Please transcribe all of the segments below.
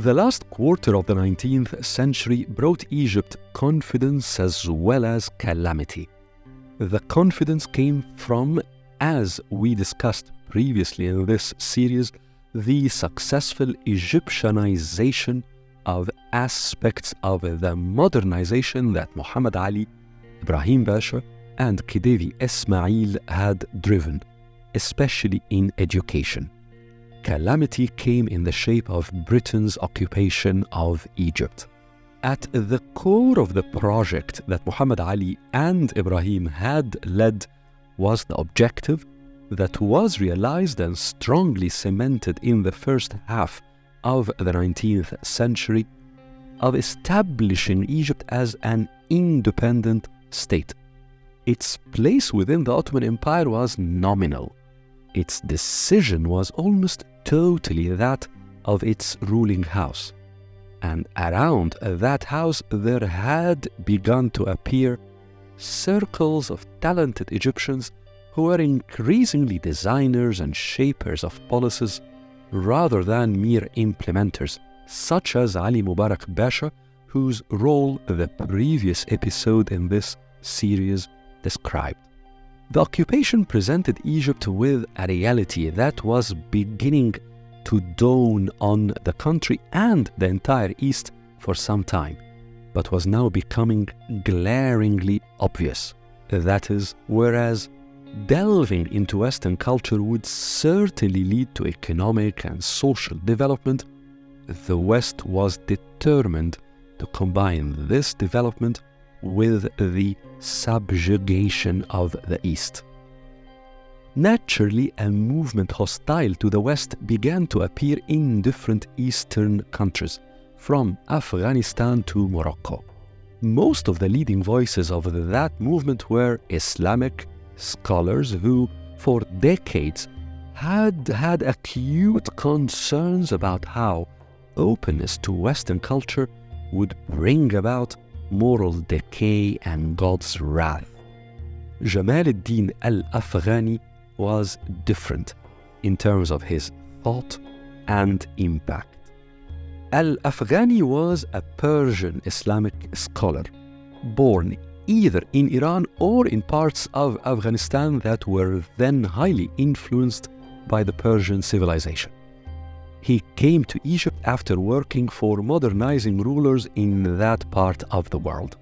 The last quarter of the 19th century brought Egypt confidence as well as calamity. The confidence came from, as we discussed previously in this series, the successful Egyptianization of aspects of the modernization that Muhammad Ali, Ibrahim Pasha, and Khedive Ismail had driven, especially in education. Calamity came in the shape of Britain's occupation of Egypt. At the core of the project that Muhammad Ali and Ibrahim had led was the objective that was realized and strongly cemented in the first half of the 19th century of establishing Egypt as an independent state. Its place within the Ottoman Empire was nominal. Its decision was almost totally that of its ruling house. And around that house there had begun to appear circles of talented Egyptians who were increasingly designers and shapers of policies rather than mere implementers, such as Ali Mubarak Pasha, whose role the previous episode in this series described. The occupation presented Egypt with a reality that was beginning to dawn on the country and the entire East for some time, but was now becoming glaringly obvious. That is, whereas delving into Western culture would certainly lead to economic and social development, the West was determined to combine this development with the subjugation of the East. Naturally, a movement hostile to the West began to appear in different Eastern countries, from Afghanistan to Morocco. Most of the leading voices of that movement were Islamic scholars who, for decades, had acute concerns about how openness to Western culture would bring about moral decay and God's wrath. Jamal al-Afghani was different in terms of his thought and impact. Al-Afghani was a Persian Islamic scholar, born either in Iran or in parts of Afghanistan that were then highly influenced by the Persian civilization. He came to Egypt after working for modernizing rulers in that part of the world.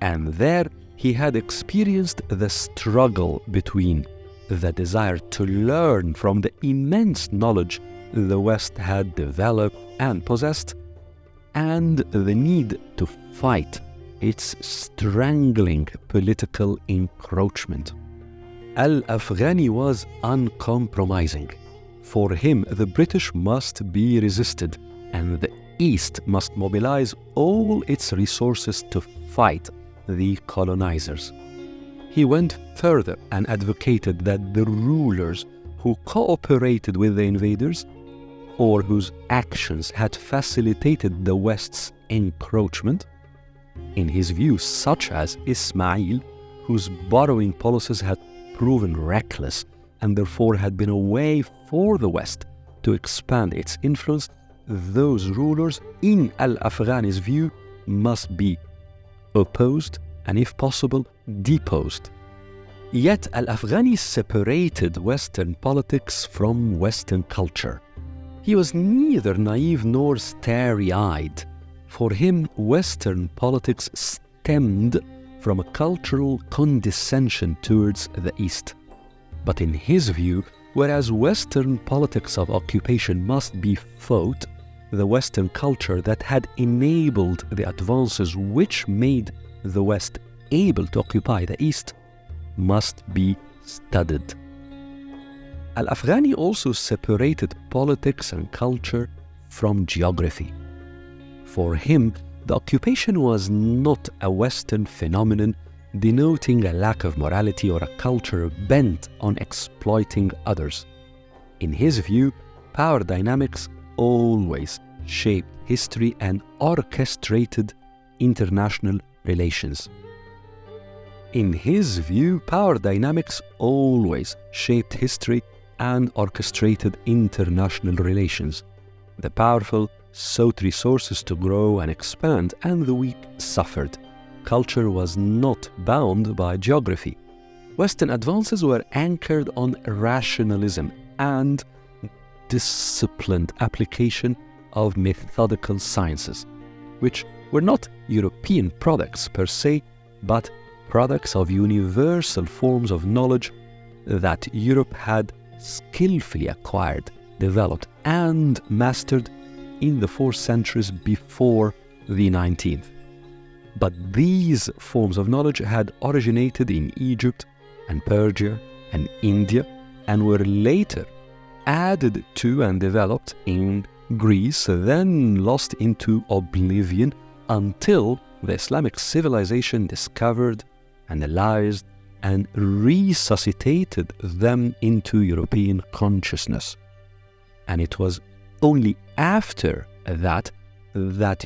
And there he had experienced the struggle between the desire to learn from the immense knowledge the West had developed and possessed, and the need to fight its strangling political encroachment. Al-Afghani was uncompromising. For him, the British must be resisted, and the East must mobilize all its resources to fight the colonizers. He went further and advocated that the rulers who cooperated with the invaders, or whose actions had facilitated the West's encroachment, in his view, such as Ismail, whose borrowing policies had proven reckless and therefore had been a way for the West to expand its influence, those rulers, in Al-Afghani's view, must be opposed and, if possible, deposed. Yet Al-Afghani separated Western politics from Western culture. He was neither naive nor starry-eyed. For him, Western politics stemmed from a cultural condescension towards the East. But in his view, whereas Western politics of occupation must be fought, the Western culture that had enabled the advances which made the West able to occupy the East must be studied. Al-Afghani also separated politics and culture from geography. For him, the occupation was not a Western phenomenon denoting a lack of morality or a culture bent on exploiting others. In his view, power dynamics always shaped history and orchestrated international relations. In his view, power dynamics always shaped history and orchestrated international relations. The powerful sought resources to grow and expand, and the weak suffered. Culture was not bound by geography. Western advances were anchored on rationalism and disciplined application of methodical sciences, which were not European products per se, but products of universal forms of knowledge that Europe had skillfully acquired, developed, and mastered in the 4 centuries before the 19th. But these forms of knowledge had originated in Egypt and Persia and India, and were later added to and developed in Greece, then lost into oblivion until the Islamic civilization discovered, analyzed, and resuscitated them into European consciousness. And it was only after that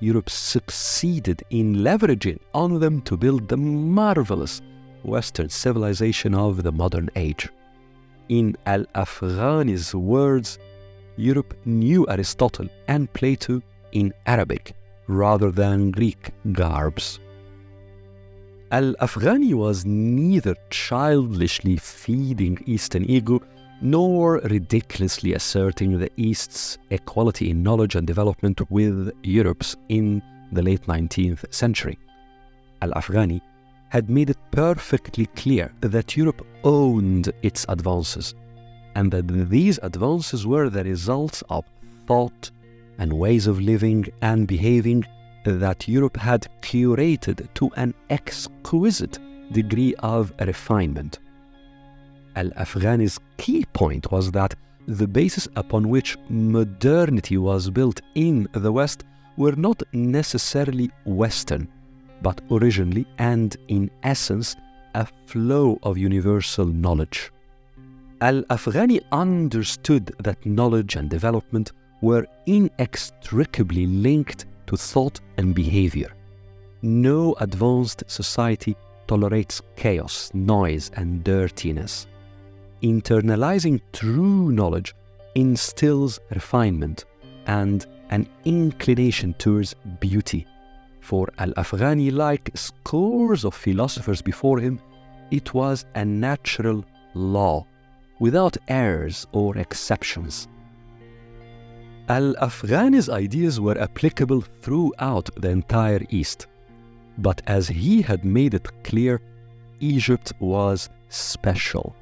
Europe succeeded in leveraging on them to build the marvelous Western civilization of the modern age. In al-Afghani's words, Europe knew Aristotle and Plato in Arabic rather than Greek garbs. Al-Afghani was neither childishly feeding Eastern ego nor ridiculously asserting the East's equality in knowledge and development with Europe's in the late 19th century. Al-Afghani had made it perfectly clear that Europe owned its advances, and that these advances were the results of thought and ways of living and behaving that Europe had curated to an exquisite degree of refinement. Al-Afghani's key point was that the basis upon which modernity was built in the West were not necessarily Western, but originally and in essence a flow of universal knowledge. Al-Afghani understood that knowledge and development were inextricably linked to thought and behavior. No advanced society tolerates chaos, noise, and dirtiness. Internalizing true knowledge instills refinement and an inclination towards beauty. For Al-Afghani, like scores of philosophers before him, it was a natural law, without errors or exceptions. Al-Afghani's ideas were applicable throughout the entire East, but as he had made it clear, Egypt was special.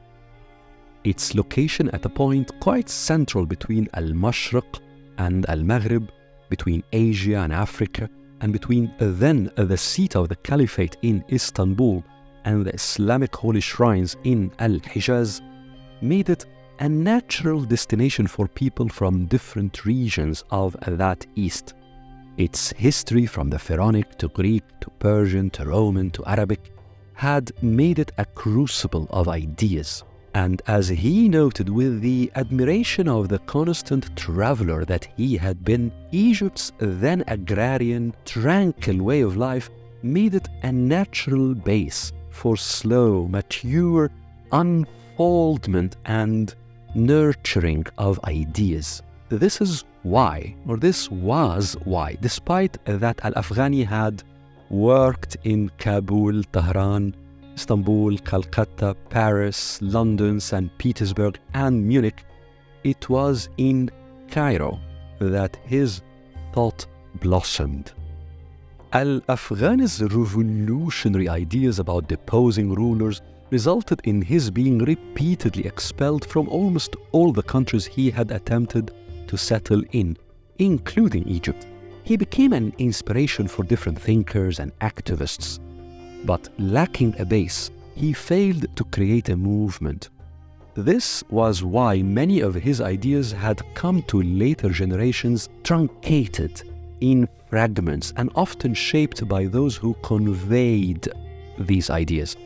Its location at a point quite central between Al-Mashriq and Al-Maghrib, between Asia and Africa, and between then the seat of the Caliphate in Istanbul and the Islamic holy shrines in Al-Hijaz, made it a natural destination for people from different regions of that East. Its history, from the Pharaonic to Greek to Persian to Roman to Arabic, had made it a crucible of ideas. And as he noted with the admiration of the constant traveler that he had been, Egypt's then agrarian, tranquil way of life made it a natural base for slow, mature unfoldment and nurturing of ideas. This was why, despite that Al-Afghani had worked in Kabul, Tehran, Istanbul, Calcutta, Paris, London, St. Petersburg, and Munich, it was in Cairo that his thought blossomed. Al-Afghani's revolutionary ideas about deposing rulers resulted in his being repeatedly expelled from almost all the countries he had attempted to settle in, including Egypt. He became an inspiration for different thinkers and activists. But lacking a base, he failed to create a movement. This was why many of his ideas had come to later generations truncated in fragments and often shaped by those who conveyed these ideas,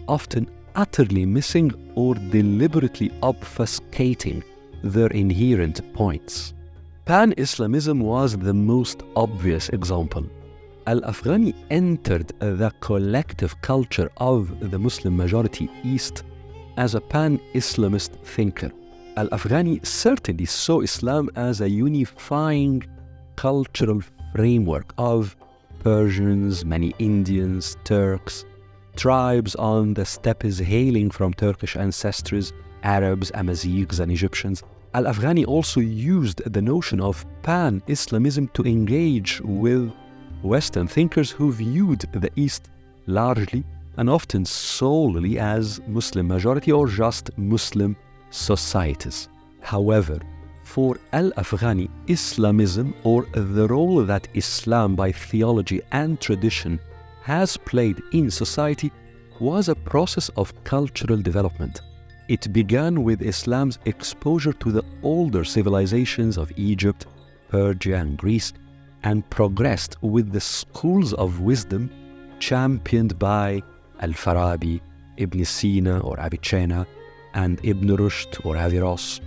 often utterly missing or deliberately obfuscating their inherent points. Pan-Islamism was the most obvious example. Al-Afghani entered the collective culture of the Muslim majority East as a pan-Islamist thinker. Al-Afghani certainly saw Islam as a unifying cultural framework of Persians, many Indians, Turks, tribes on the steppes hailing from Turkish ancestors, Arabs, Amazighs, and Egyptians. Al-Afghani also used the notion of pan-Islamism to engage with Western thinkers who viewed the East largely and often solely as Muslim majority or just Muslim societies. However, for al-Afghani, Islamism, or the role that Islam by theology and tradition has played in society, was a process of cultural development. It began with Islam's exposure to the older civilizations of Egypt, Persia, and Greece, and progressed with the schools of wisdom championed by Al-Farabi, Ibn Sina or Avicenna, and Ibn Rushd or Averroes.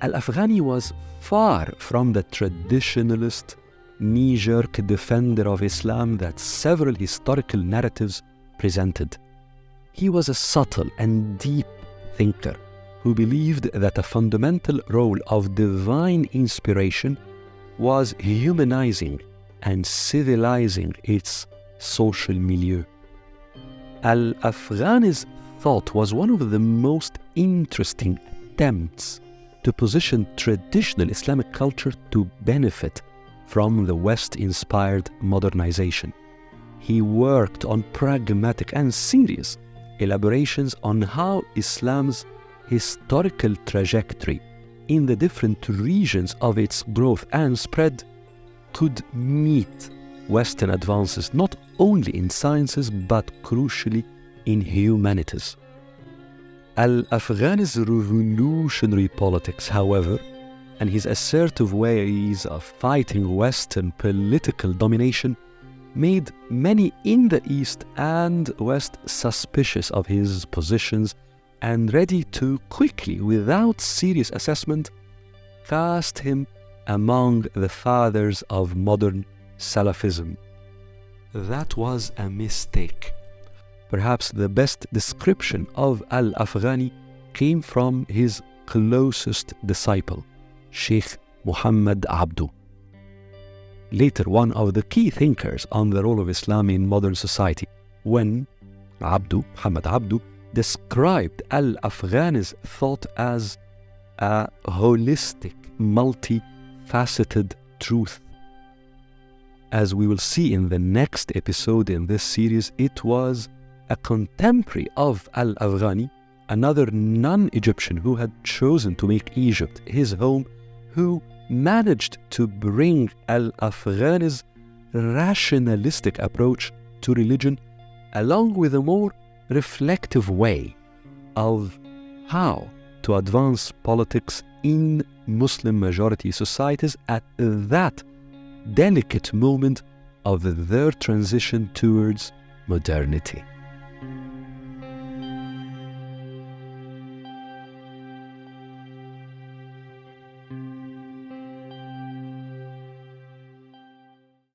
Al-Afghani was far from the traditionalist, knee-jerk defender of Islam that several historical narratives presented. He was a subtle and deep thinker who believed that a fundamental role of divine inspiration was humanizing and civilizing its social milieu. Al-Afghani's thought was one of the most interesting attempts to position traditional Islamic culture to benefit from the West-inspired modernization. He worked on pragmatic and serious elaborations on how Islam's historical trajectory in the different regions of its growth and spread could meet Western advances not only in sciences but crucially in humanities. Al-Afghani's revolutionary politics, however, and his assertive ways of fighting Western political domination made many in the East and West suspicious of his positions and ready to quickly, without serious assessment, cast him among the fathers of modern Salafism. That was a mistake. Perhaps the best description of Al-Afghani came from his closest disciple, Sheikh Muhammad Abdu. Later one of the key thinkers on the role of Islam in modern society, when Muhammad Abdu, described Al-Afghani's thought as a holistic, multifaceted truth. As we will see in the next episode in this series, it was a contemporary of Al-Afghani, another non-Egyptian who had chosen to make Egypt his home, who managed to bring Al-Afghani's rationalistic approach to religion along with a more reflective way of how to advance politics in Muslim-majority societies at that delicate moment of their transition towards modernity.